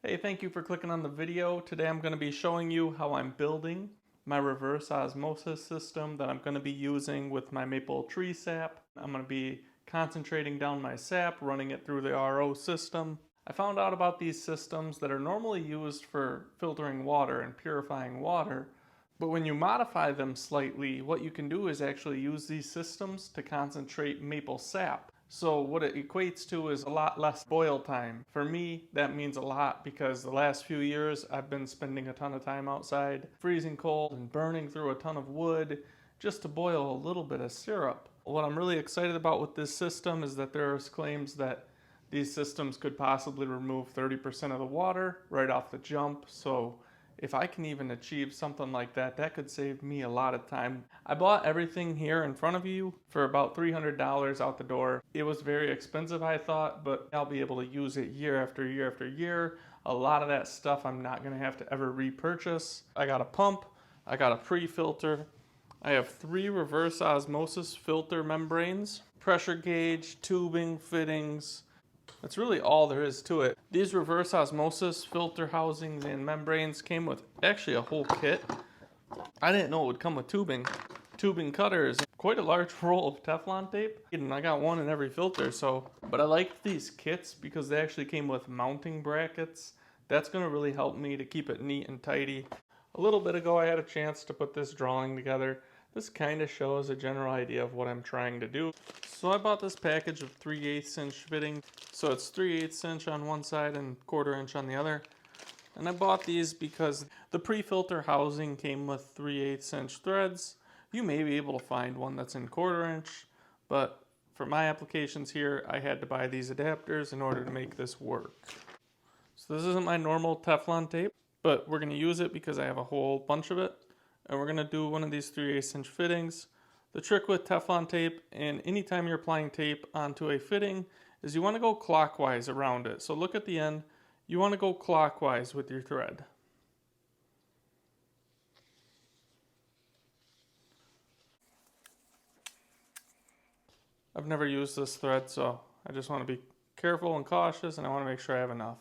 Hey, thank you for clicking on the video. Today I'm going to be showing you how I'm building my reverse osmosis system that I'm going to be using with my maple tree sap. I'm going to be concentrating down my sap, running it through the RO system. I found out about these systems that are normally used for filtering water and purifying water, but when you modify them slightly, what you can do is actually use these systems to concentrate maple sap. So what it equates to is a lot less boil time. For me, that means a lot because the last few years I've been spending a ton of time outside, freezing cold and burning through a ton of wood just to boil a little bit of syrup. What I'm really excited about with this system is that there are claims that these systems could possibly remove 30% of the water right off the jump. So if I can even achieve something like that, that could save me a lot of time. I bought everything here in front of you for about $300 out the door. It was very expensive, I thought, but I'll be able to use it year after year after year. A lot of that stuff I'm not going to have to ever repurchase. I got a pump, I got a pre-filter, I have 3 reverse osmosis filter membranes, pressure gauge, tubing, fittings. That's really all there is to it. These reverse osmosis filter housings and membranes came with actually a whole kit. I didn't know it would come with tubing cutters, quite a large roll of Teflon tape, and I got one in every filter. But I liked these kits because they actually came with mounting brackets. That's going to really help me to keep it neat and tidy. A little bit ago I had a chance to put this drawing together. This kind of shows a general idea of what I'm trying to do. So I bought this package of 3/8 inch fitting. So it's 3/8 inch on one side and 1/4 inch on the other. And I bought these because the pre-filter housing came with 3/8 inch threads. You may be able to find one that's in 1/4 inch, but for my applications here, I had to buy these adapters in order to make this work. So this isn't my normal Teflon tape, but we're going to use it because I have a whole bunch of it. And we're going to do one of these 3/8 inch fittings. The trick with Teflon tape, and anytime you're applying tape onto a fitting, is you want to go clockwise around it. So look at the end. You want to go clockwise with your thread. I've never used this thread, so I just want to be careful and cautious, and I want to make sure I have enough.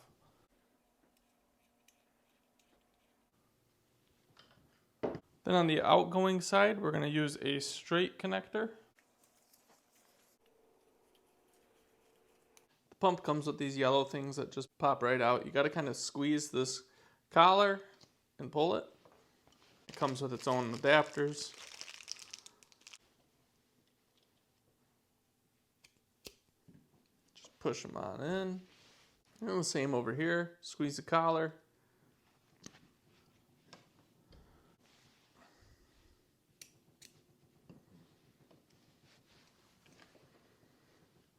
Then on the outgoing side, we're going to use a straight connector. The pump comes with these yellow things that just pop right out. You got to kind of squeeze this collar and pull it. It comes with its own adapters. Just push them on in. And the same over here. Squeeze the collar.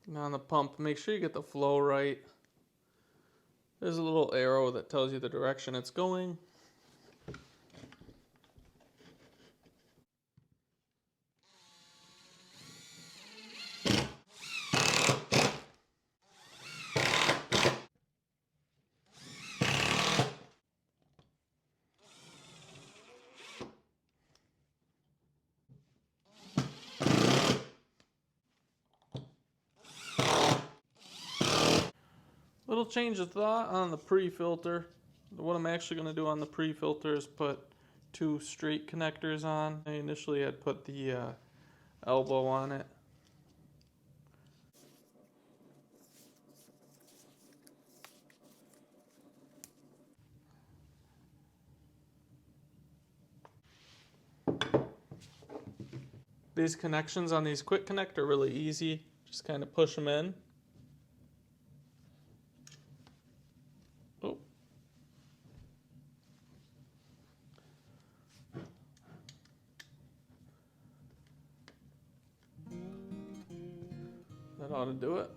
Now on the pump, make sure you get the flow right. There's a little arrow that tells you the direction it's going. Little change of thought on the pre-filter. What I'm actually going to do on the pre-filter is put 2 straight connectors on. I initially had put the elbow on it. These connections on these quick connect are really easy. Just kind of push them in. Oh. That ought to do it.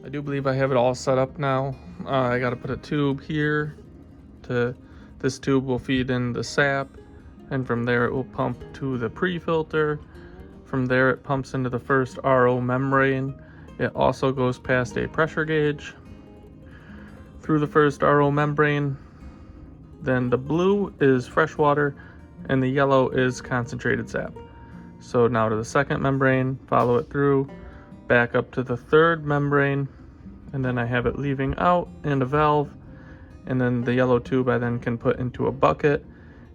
I do believe I have it all set up now. I got to put a tube here. This tube will feed in the sap, and from there it will pump to the pre-filter. From there it pumps into the first RO membrane. It also goes past a pressure gauge through the first RO membrane. Then the blue is fresh water and the yellow is concentrated sap. So now to the second membrane, follow it through, back up to the third membrane, and then I have it leaving out and a valve, and then the yellow tube I then can put into a bucket,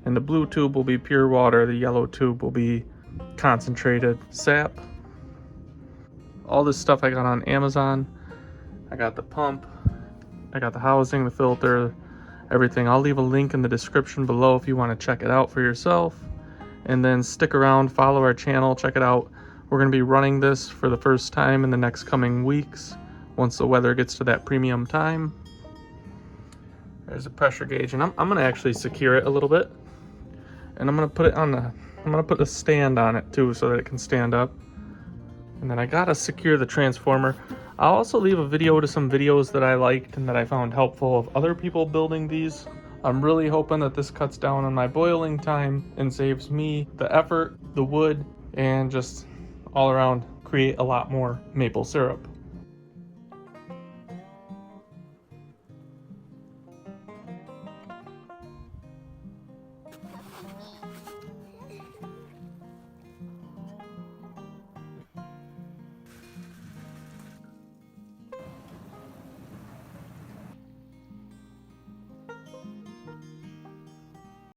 and the blue tube will be pure water, the yellow tube will be concentrated sap. All this stuff I got on Amazon. I got the pump, I got the housing, the filter, everything. I'll leave a link in the description below if you want to check it out for yourself. And then stick around, follow our channel, check it out. We're going to be running this for the first time in the next coming weeks once the weather gets to that premium time. There's a pressure gauge, and I'm going to actually secure it a little bit. And I'm going to put it on I'm going to put a stand on it too so that it can stand up. And then I got to secure the transformer. I'll also leave a video to some videos that I liked and that I found helpful of other people building these. I'm really hoping that this cuts down on my boiling time and saves me the effort, the wood, and just all around create a lot more maple syrup.